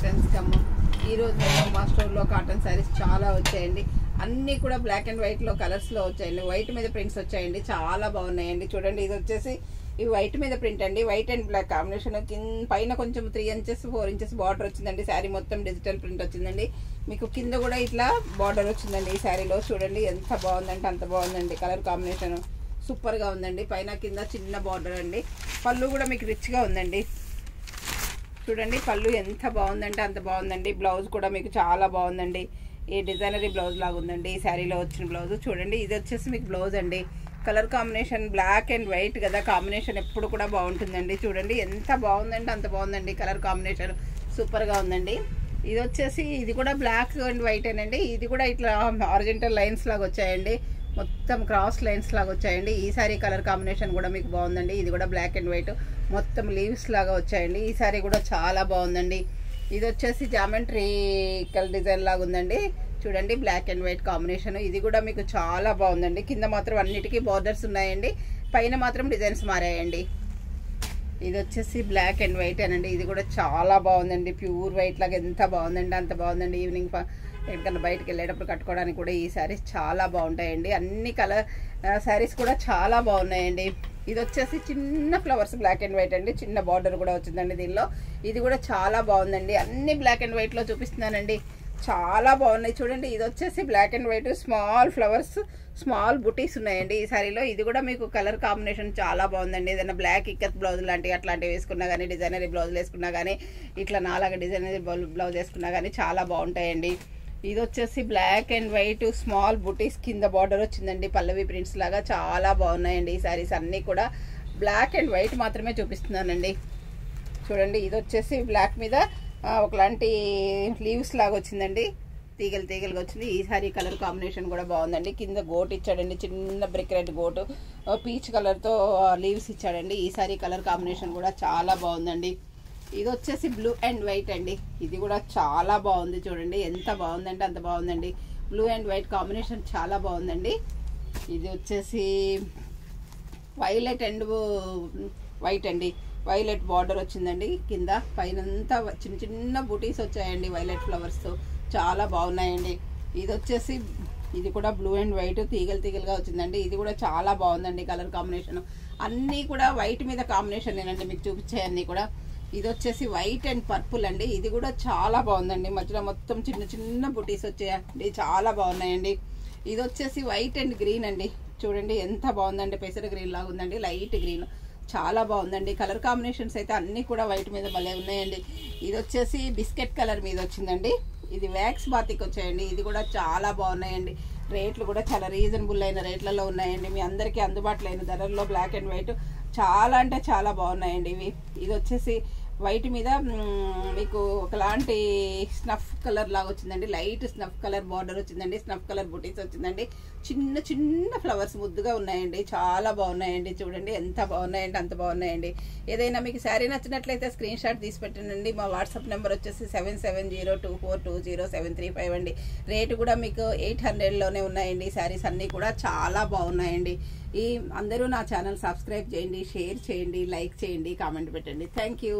Friends కమ్మ ఈరోజు మేము మా స్టోర్లో కాటన్ శారీస్ చాలా వచ్చాయండి. అన్నీ కూడా బ్లాక్ అండ్ వైట్లో కలర్స్లో వచ్చాయండి. వైట్ మీద ప్రింట్స్ వచ్చాయండి, చాలా బాగున్నాయండి. చూడండి, ఇది వచ్చేసి ఇవి వైట్ మీద ప్రింట్ అండి. White and black combination. పైన కొంచెం 3 ఇంచెస్ 4 ఇంచెస్ బార్డర్ వచ్చిందండి. శారీ మొత్తం డిజిటల్ ప్రింట్ వచ్చిందండి. మీకు కింద కూడా ఇట్లా బార్డర్ వచ్చిందండి ఈ శారీలో. చూడండి ఎంత బాగుందంటే అంత బాగుందండి. కలర్ కాంబినేషన్ సూపర్గా ఉందండి. పైన కింద చిన్న బార్డర్ అండి. పళ్ళు కూడా మీకు రిచ్గా ఉందండి. చూడండి పళ్ళు ఎంత బాగుందంటే అంత బాగుందండి. బ్లౌజ్ కూడా మీకు చాలా బాగుందండి. ఈ డిజైనరీ బ్లౌజ్ లాగా ఉందండి ఈ శారీలో వచ్చిన బ్లౌజ్. చూడండి, ఇది వచ్చేసి మీకు బ్లౌజ్ అండి. Colour combination black and white కదా, కాంబినేషన్ ఎప్పుడు కూడా బాగుంటుందండి. చూడండి ఎంత బాగుందంటే అంత బాగుందండి. కలర్ కాంబినేషన్ సూపర్గా ఉందండి. ఇది వచ్చేసి ఇది కూడా బ్లాక్ అండ్ వైట్ ఏనండి. ఇది కూడా ఇట్లా హారిజంటల్ లైన్స్ లాగా వచ్చాయండి. మొత్తం క్రాస్ లైన్స్ లాగా వచ్చాయండి. ఈ సారీ కలర్ కాంబినేషన్ కూడా మీకు బాగుందండి. ఇది కూడా బ్లాక్ అండ్ వైట్ మొత్తం లీవ్స్ లాగా వచ్చాయండి. ఈ సారీ కూడా చాలా బాగుందండి. ఇది వచ్చేసి జామెట్రికల్ డిజైన్ లాగా ఉందండి. చూడండి బ్లాక్ అండ్ వైట్ కాంబినేషన్. ఇది కూడా మీకు చాలా బాగుందండి. కింద మాత్రం అన్నిటికీ బార్డర్స్ ఉన్నాయండి, పైన మాత్రం డిజైన్స్ మారాయండి. ఇది వచ్చేసి బ్లాక్ అండ్ వైట్ అనండి. ఇది కూడా చాలా బాగుందండి. ప్యూర్ వైట్ లాగా ఎంత బాగుందండి అంత బాగుందండి. ఈవినింగ్ ఎక్కడికన్నా బయటకు వెళ్ళేటప్పుడు కట్టుకోవడానికి కూడా ఈ శారీస్ చాలా బాగుంటాయండి. అన్ని కలర్ శారీస్ కూడా చాలా బాగున్నాయండి. ఇది వచ్చేసి చిన్న ఫ్లవర్స్ బ్లాక్ అండ్ వైట్ అండి. చిన్న బార్డర్ కూడా వచ్చిందండి దీనిలో. ఇది కూడా చాలా బాగుందండి. అన్ని బ్లాక్ అండ్ వైట్లో చూపిస్తున్నానండి, చాలా బాగున్నాయి. చూడండి, ఇది వచ్చేసి black and white small flowers small బుటీస్ ఉన్నాయండి ఈ సారీలో. ఇది కూడా మీకు కలర్ కాంబినేషన్ చాలా బాగుందండి. ఏదైనా బ్లాక్ ఇక్కత్ బ్లౌజ్ లాంటివి అట్లాంటివి వేసుకున్నా కానీ, డిజైనరీ బ్లౌజులు వేసుకున్నా కానీ, ఇట్లా నాలాగా డిజైనరీ బ్లౌజ్ వేసుకున్నా కానీ చాలా బాగుంటాయండి. ఇది వచ్చేసి బ్లాక్ అండ్ వైట్ స్మాల్ బుటీస్ కింద బార్డర్ వచ్చిందండి. పల్లవి ప్రింట్స్ లాగా చాలా బాగున్నాయండి ఈ సారీస్ అన్నీ కూడా. బ్లాక్ అండ్ వైట్ మాత్రమే చూపిస్తున్నానండి. చూడండి, ఇది వచ్చేసి బ్లాక్ మీద ఒకలాంటి లీవ్స్ లాగా వచ్చిందండి. తీగలు తీగలుగా వచ్చింది. ఈ సారీ కలర్ కాంబినేషన్ కూడా బాగుందండి. కింద గోట్ ఇచ్చాడండి, చిన్న బ్రిక్ రెడ్ గోటు, పీచ్ కలర్తో లీవ్స్ ఇచ్చాడండి. ఈ సారీ కలర్ కాంబినేషన్ కూడా చాలా బాగుందండి. ఇది వచ్చేసి బ్లూ అండ్ వైట్ అండి. ఇది కూడా చాలా బాగుంది. చూడండి ఎంత బాగుందంటే అంత బాగుందండి. బ్లూ అండ్ వైట్ కాంబినేషన్ చాలా బాగుందండి. ఇది వచ్చేసి వైలెట్ అండ్ వైట్ అండి. వైలెట్ బార్డర్ వచ్చిందండి. కింద పైనంతా చిన్న చిన్న బూటీస్ వచ్చాయండి వైలెట్ ఫ్లవర్స్తో, చాలా బాగున్నాయండి. ఇది వచ్చేసి ఇది కూడా బ్లూ అండ్ వైట్ తీగలు తీగలుగా వచ్చిందండి. ఇది కూడా చాలా బాగుందండి. కలర్ కాంబినేషన్ అన్నీ కూడా వైట్ మీద కాంబినేషన్ ఏనండి మీకు చూపించాయి అన్నీ కూడా. ఇది వచ్చేసి వైట్ అండ్ పర్పుల్ అండి. ఇది కూడా చాలా బాగుందండి. మధ్యలో మొత్తం చిన్న చిన్న బుటీస్ వచ్చాయండి, చాలా బాగున్నాయండి. ఇది వచ్చేసి వైట్ అండ్ గ్రీన్ అండి. చూడండి ఎంత బాగుందండి. పెసర గ్రీన్ లాగా ఉందండి, లైట్ గ్రీన్, చాలా బాగుందండి. కలర్ కాంబినేషన్స్ అయితే అన్నీ కూడా వైట్ మీద భలే ఉన్నాయండి. ఇది వచ్చేసి బిస్కెట్ కలర్ మీద వచ్చిందండి. ఇది వ్యాక్స్ బాతిక్ వచ్చాయండి. ఇది కూడా చాలా బాగున్నాయండి. రేట్లు కూడా చాలా రీజనబుల్ అయిన రేట్లలో ఉన్నాయండి. మీ అందరికీ అందుబాటులో అయిన ధరల్లో బ్లాక్ అండ్ వైట్ చాలా అంటే చాలా బాగున్నాయండి ఇవి. ఇది వచ్చేసి వైట్ మీద మీకు ఒకలాంటి స్నఫ్ కలర్ లాగా వచ్చిందండి. లైట్ స్నఫ్ కలర్ బార్డర్ వచ్చిందండి. స్నఫ్ కలర్ బుటీస్ వచ్చిందండి. చిన్న చిన్న ఫ్లవర్స్ ముద్దుగా ఉన్నాయండి, చాలా బాగున్నాయండి. చూడండి ఎంత బాగున్నాయండి అంత బాగున్నాయండి. ఏదైనా మీకు శారీ నచ్చినట్లయితే స్క్రీన్ షాట్ తీసి పెట్టండి. మా వాట్సాప్ నెంబర్ వచ్చేసి 7702420735 అండి. రేటు కూడా మీకు 800లోనే ఉన్నాయండి. శారీస్ అన్నీ కూడా చాలా బాగున్నాయండి. అందరూ నా ఛానల్ సబ్స్క్రైబ్ చేయండి, షేర్ చేయండి, లైక్ చేయండి, కామెంట్ పెట్టండి. Thank you.